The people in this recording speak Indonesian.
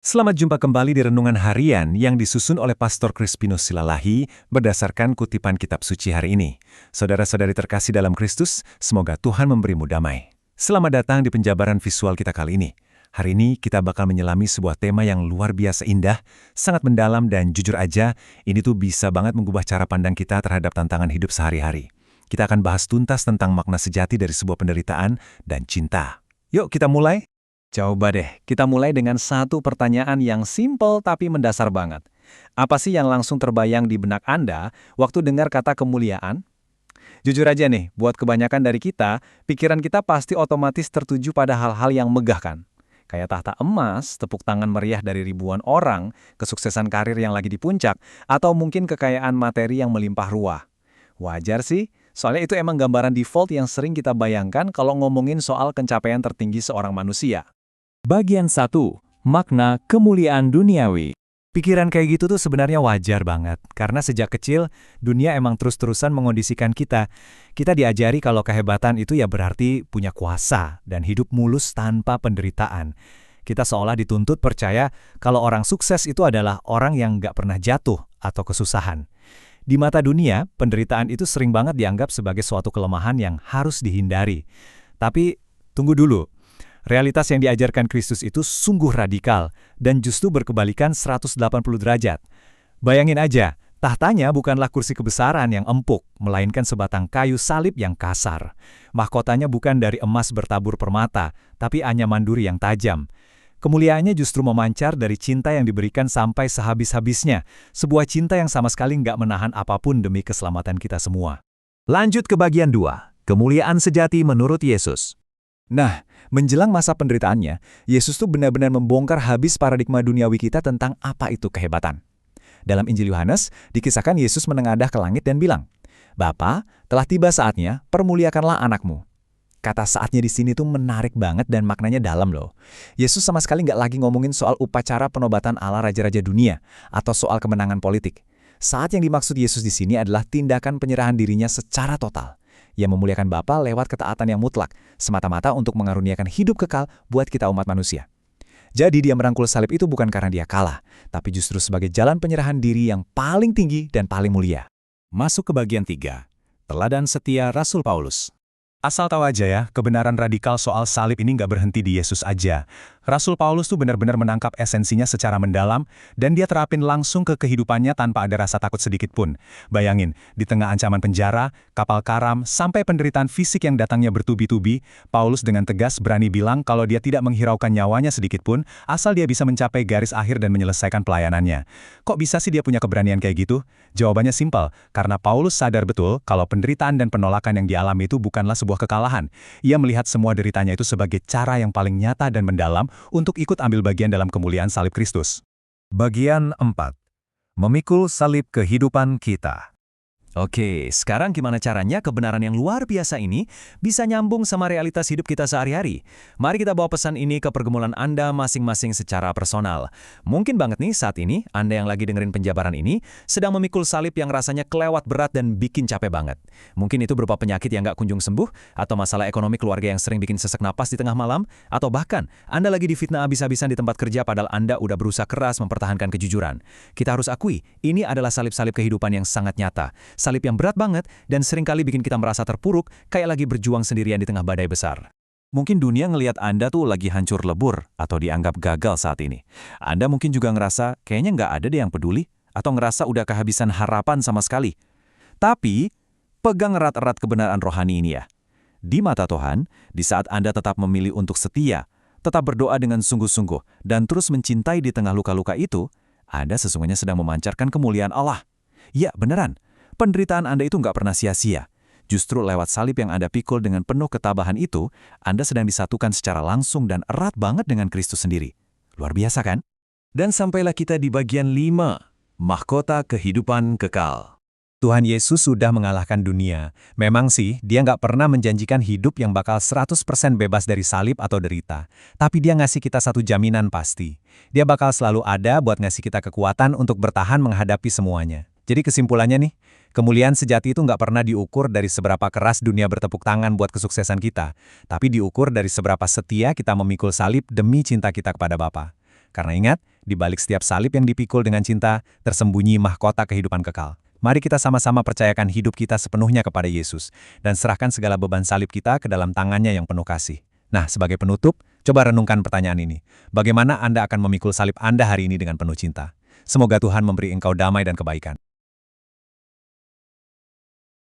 Selamat jumpa kembali di Renungan Harian yang disusun oleh Pastor Crispinus Silalahi berdasarkan kutipan kitab suci hari ini. Saudara-saudari terkasih dalam Kristus, semoga Tuhan memberimu damai. Selamat datang di penjabaran visual kita kali ini. Hari ini kita bakal menyelami sebuah tema yang luar biasa indah, sangat mendalam dan jujur aja, ini tuh bisa banget mengubah cara pandang kita terhadap tantangan hidup sehari-hari. Kita akan bahas tuntas tentang makna sejati dari sebuah penderitaan dan cinta. Yuk kita mulai. Coba deh, kita mulai dengan satu pertanyaan yang simpel tapi mendasar banget. Apa sih yang langsung terbayang di benak Anda waktu dengar kata kemuliaan? Jujur aja nih, buat kebanyakan dari kita, pikiran kita pasti otomatis tertuju pada hal-hal yang megah kan? Kayak tahta emas, tepuk tangan meriah dari ribuan orang, kesuksesan karir yang lagi di puncak, atau mungkin kekayaan materi yang melimpah ruah. Wajar sih, soalnya itu emang gambaran default yang sering kita bayangkan kalau ngomongin soal pencapaian tertinggi seorang manusia. Bagian 1. Makna kemuliaan duniawi. Pikiran kayak gitu tuh sebenarnya wajar banget, karena sejak kecil, dunia emang terus-terusan mengondisikan kita. Kita diajari kalau kehebatan itu ya berarti punya kuasa, dan hidup mulus tanpa penderitaan. Kita seolah dituntut percaya kalau orang sukses itu adalah orang yang nggak pernah jatuh atau kesusahan. Di mata dunia, penderitaan itu sering banget dianggap sebagai suatu kelemahan yang harus dihindari. Tapi, tunggu dulu. Realitas yang diajarkan Kristus itu sungguh radikal dan justru berkebalikan 180 derajat. Bayangin aja, tahtanya bukanlah kursi kebesaran yang empuk, melainkan sebatang kayu salib yang kasar. Mahkotanya bukan dari emas bertabur permata, tapi anyaman duri yang tajam. Kemuliaannya justru memancar dari cinta yang diberikan sampai sehabis-habisnya, sebuah cinta yang sama sekali nggak menahan apapun demi keselamatan kita semua. Lanjut ke bagian 2, kemuliaan sejati menurut Yesus. Nah, menjelang masa penderitaannya, Yesus tuh benar-benar membongkar habis paradigma duniawi kita tentang apa itu kehebatan. Dalam Injil Yohanes, dikisahkan Yesus menengadah ke langit dan bilang, "Bapa, telah tiba saatnya, permuliakanlah anakmu." Kata saatnya di sini tuh menarik banget dan maknanya dalam loh. Yesus sama sekali nggak lagi ngomongin soal upacara penobatan ala raja-raja dunia atau soal kemenangan politik. Saat yang dimaksud Yesus di sini adalah tindakan penyerahan dirinya secara total. Ia memuliakan Bapa lewat ketaatan yang mutlak, semata-mata untuk mengaruniakan hidup kekal buat kita umat manusia. Jadi dia merangkul salib itu bukan karena dia kalah, tapi justru sebagai jalan penyerahan diri yang paling tinggi dan paling mulia. Masuk ke bagian 3. Teladan setia Rasul Paulus. Asal tahu aja ya, kebenaran radikal soal salib ini nggak berhenti di Yesus aja. Rasul Paulus tuh benar-benar menangkap esensinya secara mendalam, dan dia terapin langsung ke kehidupannya tanpa ada rasa takut sedikit pun. Bayangin, di tengah ancaman penjara, kapal karam, sampai penderitaan fisik yang datangnya bertubi-tubi, Paulus dengan tegas berani bilang kalau dia tidak menghiraukan nyawanya sedikit pun, asal dia bisa mencapai garis akhir dan menyelesaikan pelayanannya. Kok bisa sih dia punya keberanian kayak gitu? Jawabannya simpel, karena Paulus sadar betul kalau penderitaan dan penolakan yang dialami itu bukanlah sebuah kekalahan. Ia melihat semua deritanya itu sebagai cara yang paling nyata dan mendalam untuk ikut ambil bagian dalam kemuliaan salib Kristus. Bagian 4, memikul salib kehidupan kita. Oke, sekarang gimana caranya kebenaran yang luar biasa ini bisa nyambung sama realitas hidup kita sehari-hari? Mari kita bawa pesan ini ke pergumulan Anda masing-masing secara personal. Mungkin banget nih saat ini, Anda yang lagi dengerin penjabaran ini, sedang memikul salib yang rasanya kelewat berat dan bikin capek banget. Mungkin itu berupa penyakit yang nggak kunjung sembuh, atau masalah ekonomi keluarga yang sering bikin sesak napas di tengah malam, atau bahkan Anda lagi difitnah habis-habisan di tempat kerja padahal Anda udah berusaha keras mempertahankan kejujuran. Kita harus akui, ini adalah salib-salib kehidupan yang sangat nyata. Salib yang berat banget dan seringkali bikin kita merasa terpuruk kayak lagi berjuang sendirian di tengah badai besar. Mungkin dunia ngelihat Anda tuh lagi hancur lebur atau dianggap gagal saat ini. Anda mungkin juga ngerasa kayaknya nggak ada deh yang peduli atau ngerasa udah kehabisan harapan sama sekali. Tapi, pegang erat-erat kebenaran rohani ini ya. Di mata Tuhan, di saat Anda tetap memilih untuk setia, tetap berdoa dengan sungguh-sungguh, dan terus mencintai di tengah luka-luka itu, Anda sesungguhnya sedang memancarkan kemuliaan Allah. Ya, beneran. Penderitaan Anda itu nggak pernah sia-sia. Justru lewat salib yang Anda pikul dengan penuh ketabahan itu, Anda sedang disatukan secara langsung dan erat banget dengan Kristus sendiri. Luar biasa kan? Dan sampailah kita di bagian 5, mahkota kehidupan kekal. Tuhan Yesus sudah mengalahkan dunia. Memang sih, dia nggak pernah menjanjikan hidup yang bakal 100% bebas dari salib atau derita. Tapi dia ngasih kita satu jaminan pasti. Dia bakal selalu ada buat ngasih kita kekuatan untuk bertahan menghadapi semuanya. Jadi kesimpulannya nih, kemuliaan sejati itu nggak pernah diukur dari seberapa keras dunia bertepuk tangan buat kesuksesan kita, tapi diukur dari seberapa setia kita memikul salib demi cinta kita kepada Bapa. Karena ingat, Di balik setiap salib yang dipikul dengan cinta, tersembunyi mahkota kehidupan kekal. Mari kita sama-sama percayakan hidup kita sepenuhnya kepada Yesus, dan serahkan segala beban salib kita ke dalam tangannya yang penuh kasih. Nah, sebagai penutup, coba renungkan pertanyaan ini. Bagaimana Anda akan memikul salib Anda hari ini dengan penuh cinta? Semoga Tuhan memberi engkau damai dan kebaikan.